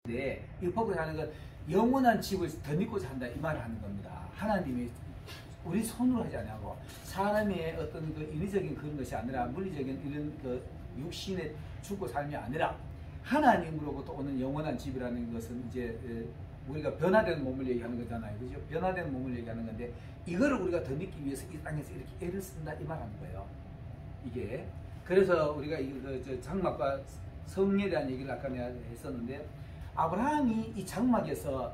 네, 이 복을 하는 건 영원한 집을 덧입고자 한다 이 말을 하는 겁니다. 하나님이 우리 손으로 하지 않냐고 사람의 어떤 그 인위적인 그런 것이 아니라 물리적인 이런 그 육신의 죽고 삶이 아니라 하나님으로부터 오는 영원한 집이라는 것은 이제 우리가 변화된 몸을 얘기하는 거잖아요. 그죠? 변화된 몸을 얘기하는 건데 이거를 우리가 덧입기 위해서 이 땅에서 이렇게 애를 쓴다 이 말하는 거예요. 이게 그래서 우리가 이 장막과 성리에 대한 얘기를 아까 내가 했었는데 아브라함이 이 장막에서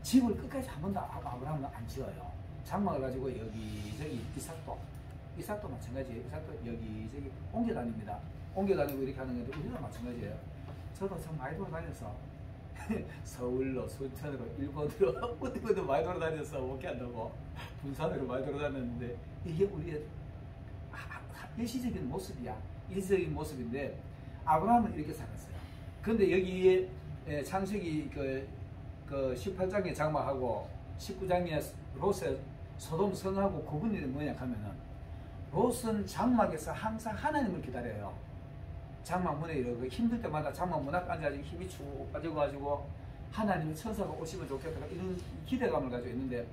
집을 끝까지 한 번도 아브라함은 안 지어요. 장막을 가지고 여기저기 이삭도 마찬가지예요. 이삭도 여기저기 옮겨 다닙니다. 옮겨 다니고 이렇게 하는 건데 우리도 마찬가지예요. 저도 참 많이 돌아다녔어. 서울로, 순천으로, 일본으로 어디든 많이 돌아다녔어. 목회한다고 부산으로 많이 돌아다녔는데 이게 우리의 일시적인 모습이야. 일시적인 모습인데 아브라함은 이렇게 살았어요. 근데 여기에 창세기 그 18장의 장막하고 19장의 롯의 소돔 성하고 구분이 뭐냐 하면은 롯은 장막에서 항상 하나님을 기다려요. 장막 문에 이러고 힘들 때마다 장막 문 앞에 앉아가지고 힘이 쭉 빠져가지고 하나님의 천사가 오시면 좋겠다 이런 기대감을 가지고 있는데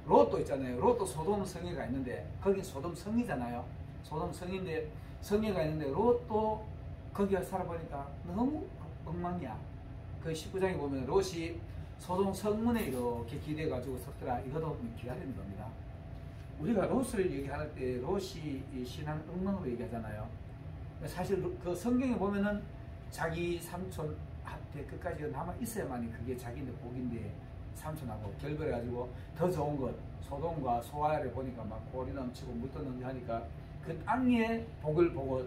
롯도 있잖아요. 롯도 소돔 성에가 있는데 거긴 소돔 성이잖아요. 소돔 성인데 성에가 있는데 롯도 거기 살아보니까 너무 엉망이야. 그 19장에 보면 롯이 소돔 성문에 이렇게 기대가지고 섰더라. 이것도 기다리는 겁니다. 우리가 롯을 얘기할 때 롯이 신앙 엉망으로 얘기하잖아요. 사실 그 성경에 보면은 자기 삼촌한테 끝까지 남아 있어야만이 그게 자기네 복인데 삼촌하고 결별해가지고 더 좋은 것 소돔과 소아를 보니까 막 골이 넘치고 물도 넘치고 하니까 그 땅의 복을 보고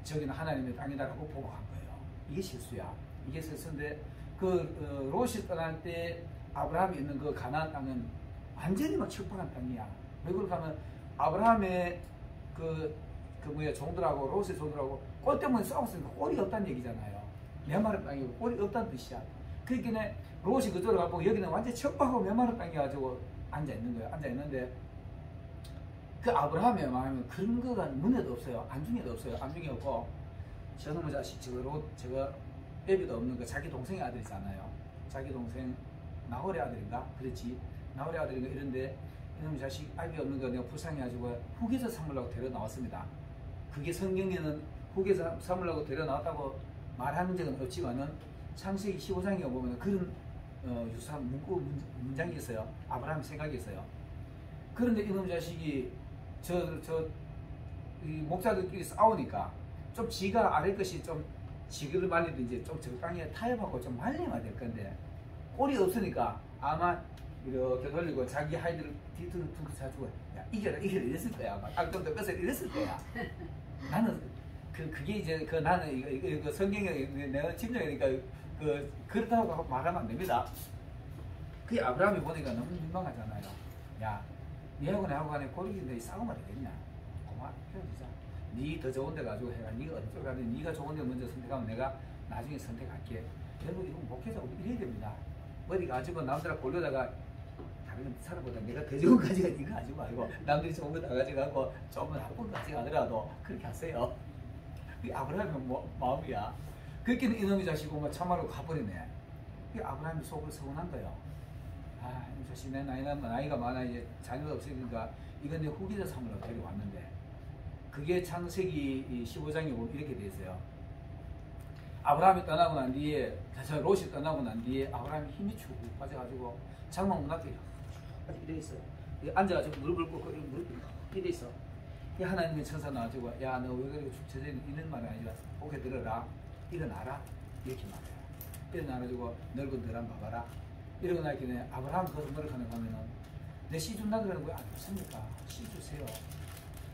저기는 하나님의 땅이다라고 보고 간 거예요. 이게 실수야. 이게 실수인데 롯이 떠날 때 아브라함이 있는 그 가나안 땅은 완전히 막 척박한 땅이야. 왜 그럴까 하면 아브라함의 종들하고 롯의 종들하고 꼴 때문에 싸웠으니까 꼴이 없다는 얘기잖아요. 메마른 땅이고 꼴이 없다는 뜻이야. 그러니까 롯이 그쪽으로 가고 여기는 완전히 척박하고 메마른 땅이가지고 앉아있는 거예요. 앉아있는데 그 아브라함의 마음은 그런 거가 눈에도 없어요. 안중에도 없어요. 안중에 없고 저놈의 자식 저거 애비도 없는 거 자기 동생의 아들이잖아요. 자기 동생 나홀의 아들인가? 그렇지. 나홀의 아들인가 이런데 이놈의 자식 아비 없는 거 내가 불쌍해가지고 후계자 삼으려고 데려 나왔습니다. 그게 성경에는 후계자 삼으려고 데려 나왔다고 말하는 적은 없지만은 창세기 15장에 보면 그런 유사한 문장이 있어요. 아브라함 생각이 있어요. 그런데 이놈의 자식이 이 목자들끼리 싸우니까 좀 지가 아래 것이 좀 지그를 말리든지 좀 적당히 타협하고 좀 말려야 될 건데 꼴이 없으니까 아마 이렇게 돌리고 자기 하이들 뒤통수 차주고 야 이겨라 이랬을 거야. 아마 악동도 뺏어 이랬을 거야. 나는 그게 이제 나는 이거 성경에 내가 짐작이니까 그렇다고 말하면 안 됩니다. 그게 아브라함이 보니까 너무 민망하잖아요. 야 니하고 나하고 간에 꼴이긴데 싸우면 되겠냐? 고마 헤어지자. 니 더 좋은 데 가지고 해라. 니가 어디 쪽 가든 니가 좋은 데 먼저 선택하면 내가 나중에 선택할게. 여러분 이건 목회자 우리 이래야 됩니다. 어디 가지고 남들하고 골려다가 다른 사람보다 내가 더 좋은 거 가지고 니가 가지고 말고 남들이 좋은 거 다 가져가고 조금 나쁜 거 가져가더라도 그렇게 하세요. 그게 아브라함의 마음이야. 그렇게 이놈의 자식이 참말로 가버리네. 그게 아브라함이 속으로 서운한 거예요. 아, 이 자식 내 나이가 많아 이제 자녀도 없으니까 이건 내 후계자 삼으로 데려왔는데 그게 창세기 15장에 보면 이렇게 돼 있어요. 아브라함이 떠나고 난 뒤에 롯이 떠나고 난 뒤에 아브라함이 힘이 축 빠져가지고 장막 문 앞에 이래 있어요. 앉아가지고 무릎을 꿇고 무릎이 이래 있어. 이 하나님의 천사 나와가지고 야 너 왜 그렇게 축 처져 있는 말이 아니라 고개 들어라 일어나라 이렇게 말해요. 일어나가지고 넓은 들 한번 봐봐라. 이러고 나니까 아브라함 그것을 노력하는 거 보면은 내 씨 준다 그러는 거야. 안 좋습니까? 씨 주세요.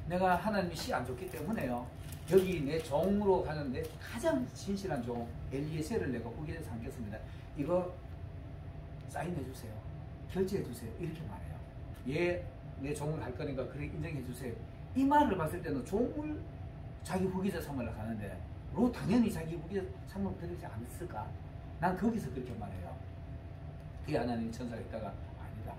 내가 하나님이 씨 안 줬기 때문에요. 여기 내 종으로 가는데 가장 진실한 종 엘리에셀을 내가 후계자로 삼겠습니다. 이거 사인해 주세요. 결제해 주세요. 이렇게 말해요. 얘 내 종을 할 거니까 그렇게 인정해 주세요. 이 말을 봤을 때는 종을 자기 후계자 삼으러 가는데 로 당연히 자기 후계자 삼으러 들이지 않았을까? 난 거기서 그렇게 말해요. 그게 하나님 천사가 있다가 아니다.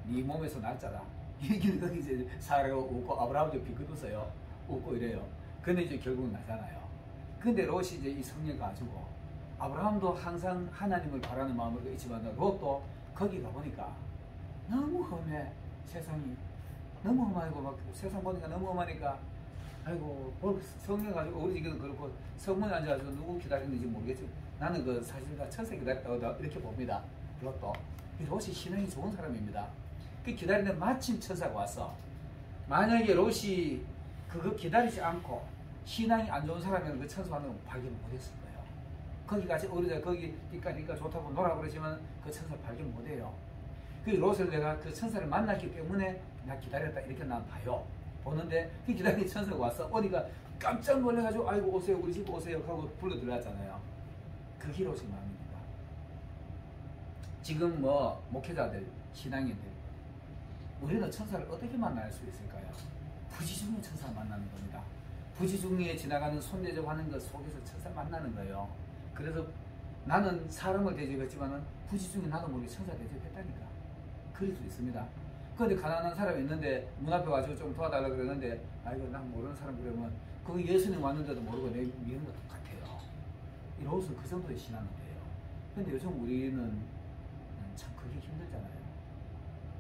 네 몸에서 났잖아. 이게 거기 이제 사라가 웃고 아브라함도 비웃어요. 웃고 이래요. 근데 이제 결국은 나잖아요. 근데 롯이 이제 이 성령 가지고 아브라함도 항상 하나님을 바라는 마음으로 있지만 롯도 거기 가보니까 너무 험해. 세상이 너무 험하고 막 세상 보니까 너무 험하니까 아이고 성령 가지고 우리 지금 그렇고 성문에 앉아서 누구 기다리는지 모르겠지. 나는 그 사실 다 천사 기다렸다고 이렇게 봅니다. 롯도 이 롯이 신앙이 좋은 사람입니다. 그 기다리는 마침 천사가 왔어. 만약에 롯이 그거 기다리지 않고 신앙이 안 좋은 사람이면 그 천사는 발견 못했을 거예요. 거기까지 오르자 거기 니까 좋다고 놀아 그러지만 그 천사 발견 못해요. 그 롯을 내가 그 천사를 만났기 때문에 나 기다렸다 이렇게 난 봐요. 보는데 그 기다리는 천사가 왔어. 어디가 깜짝 놀래가지고 아이고 오세요 우리 집 오세요 하고 불러 들어갔잖아요. 그게 롯의 마음입니다. 지금 뭐 목회자들 신앙인들 우리는 천사를 어떻게 만날 수 있을까요? 부지 중에 천사 만나는 겁니다. 부지 중에 지나가는 손대접하는 것 속에서 천사 만나는 거예요. 그래서 나는 사람을 대접했지만은 부지 중에 나도 모르게 천사 대접했다니까. 그럴 수 있습니다. 그런데 가난한 사람이 있는데 문 앞에 와서 좀 도와달라고 그러는데 아이고 난 모르는 사람 그러면 그 예수님 왔는데도 모르고 내 믿는 거 똑같아요. 이 롯은 그 정도의 신앙은 돼요. 근데 요즘 우리는 참 그게 힘들잖아요.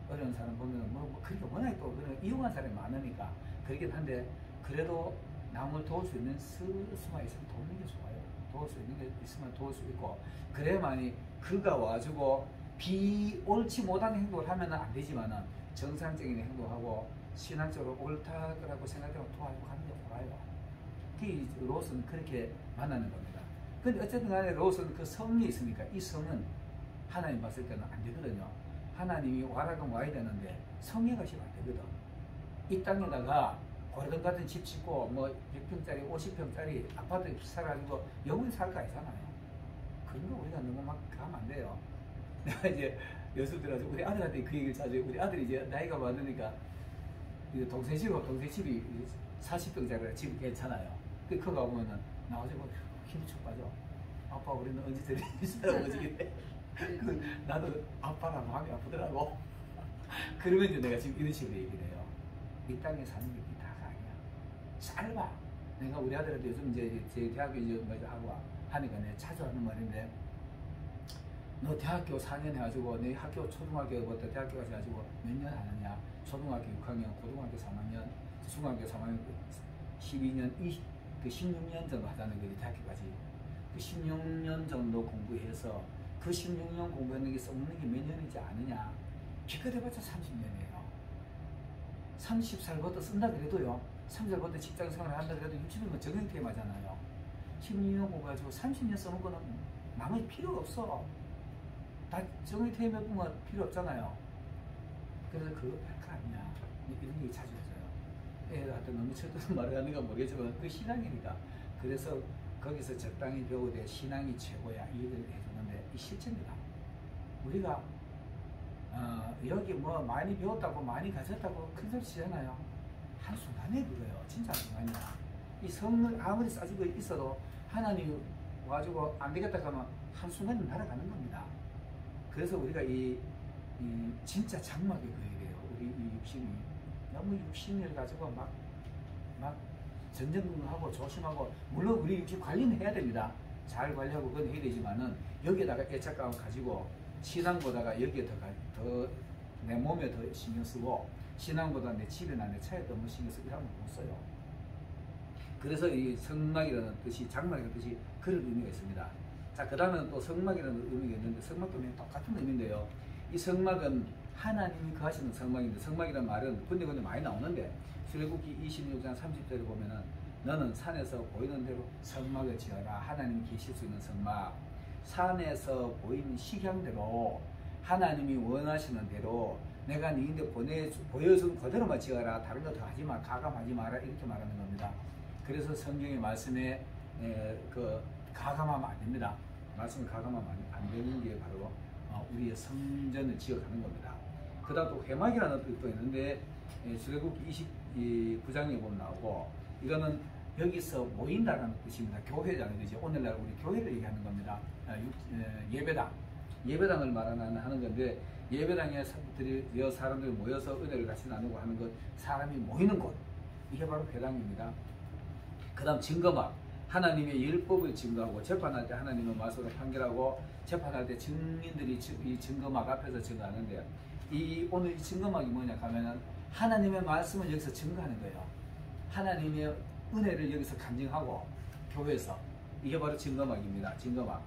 어려운 사람 보면 그러니까 워낙에 또 이용한 사람이 많으니까 그러긴 한데 그래도 남을 도울 수 있는 수만 있으면 도우는 게 좋아요. 도울 수 있는 게 있으면 도울 수 있고 그래야만이 그가 와주고 옳지 못한 행동을 하면 안 되지만은 정상적인 행동하고 신앙적으로 옳다고 생각하고 도와주고 하는 게 좋아요. 그 롯은 그렇게 만나는 겁니다. 근데 어쨌든 간에 롯은 그 성이 있으니까 이 성은 하나님 봤을 때는 안 되거든요. 하나님이 와라 그러면 와야 되는데 성에 가시면 안 되거든. 이 땅에다가 고르던 같은 집 짓고 뭐 100평짜리 50평짜리 아파트 살아가지고 영원히 살 거 아니잖아요. 그런 거 우리가 너무 막 가면 안 돼요. 내가 이제 여수들어서 우리 아들한테 그 얘기를 자주 우리 아들이 이제 나이가 많으니까 동생 집이 40평짜리 집이 괜찮아요. 그거 가보면은 나와서 힘이 쭉 빠져. 아빠 우리는 언제 저리 오지겠네. 나도 아빠랑 마음이 아프더라고. 그러면 이제 내가 지금 이런 식으로 얘기를 해요. 이 땅에 사는 게 다가 아니야. 짧아. 내가 우리 아들한테 요즘 이제 제 대학교 이제 하고 하니까 내가 자주 하는 말인데 너 대학교 4년 해가지고 내 학교 초등학교부터 대학교까지 해가지고 몇 년 하느냐. 초등학교 6학년, 고등학교 3학년, 중학교 3학년 12년, 16년 정도 하자는 거지 대학교까지. 그 16년 정도 공부해서 그 16년 공부했는 게 써먹는 게 몇 년이지 않느냐. 기껏 해봤자 30년이에요. 30살부터 쓴다 그래도요. 30살부터 직장 생활을 한다 그래도 60이면 정형퇴임하잖아요. 16년 공부해가지고 30년 써먹은 거는 나머지 필요가 없어. 다 정형퇴임해보면 필요 없잖아요. 그래서 그거 할거 아니냐. 이런 얘기 자주 해줘요. 애들한테 너무 철도는 말을 하는가 모르겠지만 그 신앙이니까. 그래서 거기서 적당히 배우되 신앙이 최고야 이 얘기를 해주는데 이 실제입니다. 우리가 여기 뭐 많이 배웠다고 많이 가졌다고 큰 소리 치잖아요. 한순간에 그거예요. 진짜 한순간이야. 이 성을 아무리 싸지고 있어도 하나님 와가지고 안 되겠다 하면 한순간에 날아가는 겁니다. 그래서 우리가 이 진짜 장막에 그어야 돼요. 우리 이 육신이 너무 육신을 가지고 막 전전긍긍하고 조심하고 물론 우리 육신 관리는 해야 됩니다. 잘 관리하고 그건 해야 되지만은 여기에다가 애착감을 가지고 신앙보다가 여기에 더 내 몸에 더 신경 쓰고 신앙보다 내 집이나 내 차에 더 신경 쓰고 이러면 못 써요. 그래서 이 성막이라는 뜻이 장막이라는 뜻이 그런 의미가 있습니다. 자, 그 다음에는 또 성막이라는 의미가 있는데 성막도 똑같은 의미인데요. 이 성막은 하나님이 거하시는 성막인데 성막이라는 말은 군데 많이 나오는데 출애굽기 26장 30절에 보면은 너는 산에서 보이는 대로 성막을 지어라. 하나님이 계실 수 있는 성막. 산에서 보이는 식양대로 하나님이 원하시는 대로 내가 너희한테 보여준 그대로만 지어라. 다른 거 더 하지 마. 가감하지 마라. 이렇게 말하는 겁니다. 그래서 성경의 말씀에 가감하면 안 됩니다. 말씀을 가감하면 안 되는 게 바로 우리의 성전을 지어가는 겁니다. 그 다음 또 회막이라는 뜻도 있는데 출애굽기 29장에 보면 나오고 이거는 여기서 모인다라는 뜻입니다. 교회라는 뜻이죠. 오늘날 우리 교회를 얘기하는 겁니다. 예배당을 말하는 건데 예배당에 사람들이 모여서 은혜를 같이 나누고 하는 것, 사람이 모이는 곳, 이게 바로 회당입니다. 그 다음 증거막, 하나님의 율법을 증거하고 재판할 때 하나님은 말씀으로 판결하고 재판할 때 증인들이 이 증거막 앞에서 증거하는데 이 오늘 이 증거막이 뭐냐 하면은 하나님의 말씀을 여기서 증거하는 거예요. 하나님의 은혜를 여기서 간증하고 교회에서 이게 바로 증거막입니다. 증거막.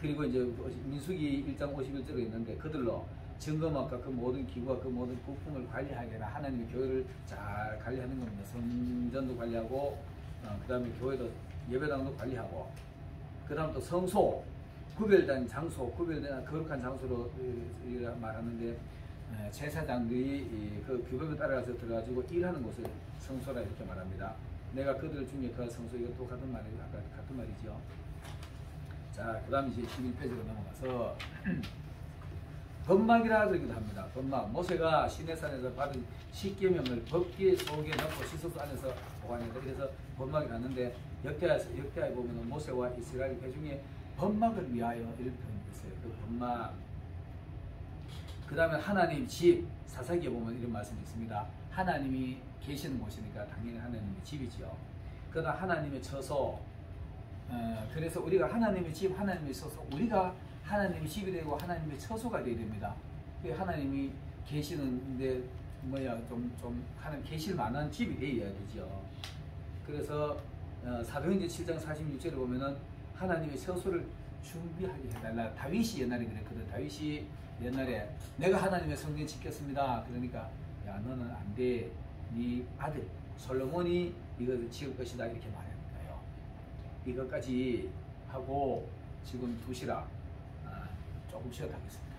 그리고 이제 민수기 1장 51절에 있는데 그들로 증거막과 그 모든 기구와 그 모든 부품을 관리하게 하라. 하나님의 교회를 잘 관리하는 겁니다. 성전도 관리하고 그 다음에 교회도 예배당도 관리하고 그 다음 또 성소 구별된 장소 구별된 거룩한 장소로 말하는데 제사장들이 그 규범에 따라서 들어가지고 일하는 곳을 성소라 이렇게 말합니다. 내가 그들 중에 그 성소 이거 또 같은 말이죠. 아까 같은 말이죠. 자, 그 다음에 이제 11페이지로 넘어가서 법막이라 그러기도 합니다. 법막. 모세가 시내산에서 받은 십계명을 법궤 속에 넣고 시소수 안에서 보관했다. 그래서 법막이 났는데 역대하에 보면 모세와 이스라엘 회중의 법막을 위하여 이런 표현이 있어요. 그 법막. 그 다음에 하나님 집 사사기에 보면 이런 말씀이 있습니다. 하나님이 계시는 곳이니까 당연히 하나님의 집이지요. 그러나 하나님의 처소. 그래서 우리가 하나님의 집, 하나님의 처소, 우리가 하나님의 집이 되고 하나님의 처소가 되어야 됩니다. 하나님이 계시는데 좀 하나님 계실 만한 집이 되어야 되죠. 그래서 사도행전 7장 46절에 보면은 하나님의 처소를 준비하게 해달라. 다윗이 옛날에 그랬거든. 다윗이 옛날에 내가 하나님의 성전 짓겠습니다. 그러니까 야 너는 안 돼. 네 아들 솔로몬이 이것을 지을 것이다 이렇게 말합니다. 이것까지 하고 지금 2시라 조금 쉬었다 하겠습니다.